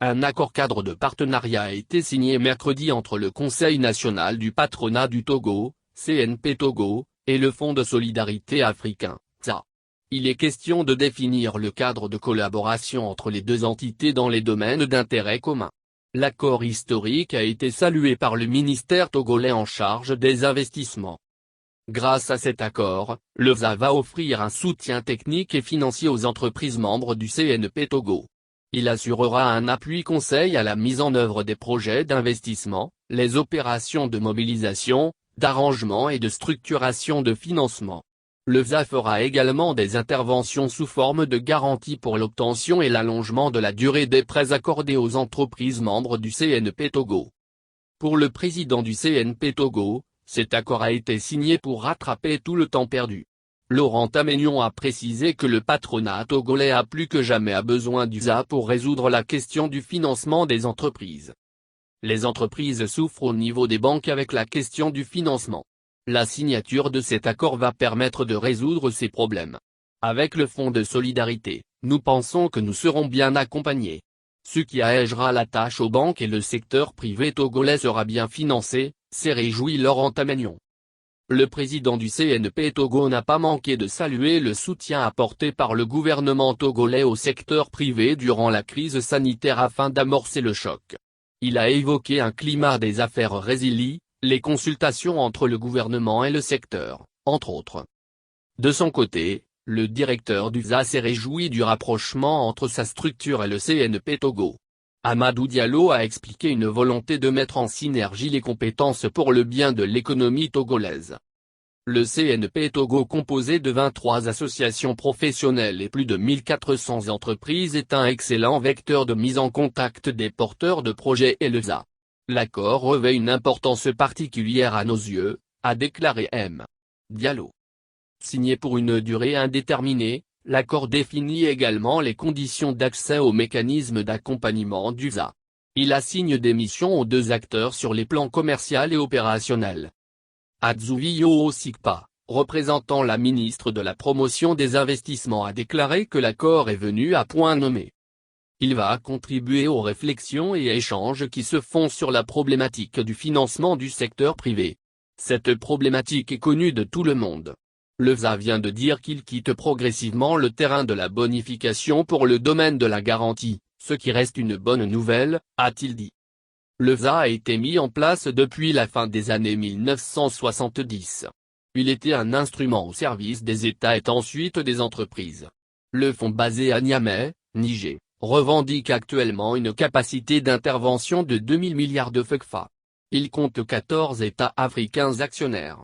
Un accord cadre de partenariat a été signé mercredi entre le Conseil national du patronat du Togo, CNP Togo, et le Fonds de solidarité africain, FSA. Il est question de définir le cadre de collaboration entre les deux entités dans les domaines d'intérêt commun. L'accord historique a été salué par le ministère togolais en charge des investissements. Grâce à cet accord, le FSA va offrir un soutien technique et financier aux entreprises membres du CNP Togo. Il assurera un appui conseil à la mise en œuvre des projets d'investissement, les opérations de mobilisation, d'arrangement et de structuration de financement. Le FSA fera également des interventions sous forme de garantie pour l'obtention et l'allongement de la durée des prêts accordés aux entreprises membres du CNP Togo. Pour le président du CNP Togo, cet accord a été signé pour rattraper tout le temps perdu. Laurent Taménion a précisé que le patronat togolais a plus que jamais besoin du FSA pour résoudre la question du financement des entreprises. Les entreprises souffrent au niveau des banques avec la question du financement. La signature de cet accord va permettre de résoudre ces problèmes. Avec le Fonds de solidarité, nous pensons que nous serons bien accompagnés. Ce qui allégera la tâche aux banques et le secteur privé togolais sera bien financé, s'est réjoui Laurent Taménion. Le président du CNP Togo n'a pas manqué de saluer le soutien apporté par le gouvernement togolais au secteur privé durant la crise sanitaire afin d'amorcer le choc. Il a évoqué un climat des affaires résilient, les consultations entre le gouvernement et le secteur, entre autres. De son côté, le directeur du FSA s'est réjoui du rapprochement entre sa structure et le CNP Togo. Amadou Diallo a expliqué une volonté de mettre en synergie les compétences pour le bien de l'économie togolaise. Le CNP Togo, composé de 23 associations professionnelles et plus de 1400 entreprises, est un excellent vecteur de mise en contact des porteurs de projets et le FSA. L'accord revêt une importance particulière à nos yeux, a déclaré M. Diallo. Signé pour une durée indéterminée, l'accord définit également les conditions d'accès au mécanisme d'accompagnement du FSA. Il assigne des missions aux deux acteurs sur les plans commercial et opérationnel. Adzouvio Osikpa, représentant la ministre de la Promotion des Investissements, a déclaré que l'accord est venu à point nommé. Il va contribuer aux réflexions et échanges qui se font sur la problématique du financement du secteur privé. Cette problématique est connue de tout le monde. Le FSA vient de dire qu'il quitte progressivement le terrain de la bonification pour le domaine de la garantie, ce qui reste une bonne nouvelle, a-t-il dit. Le FSA a été mis en place depuis la fin des années 1970. Il était un instrument au service des États et ensuite des entreprises. Le fonds basé à Niamey, Niger, revendique actuellement une capacité d'intervention de 2000 milliards de CFA. Il compte 14 États africains actionnaires.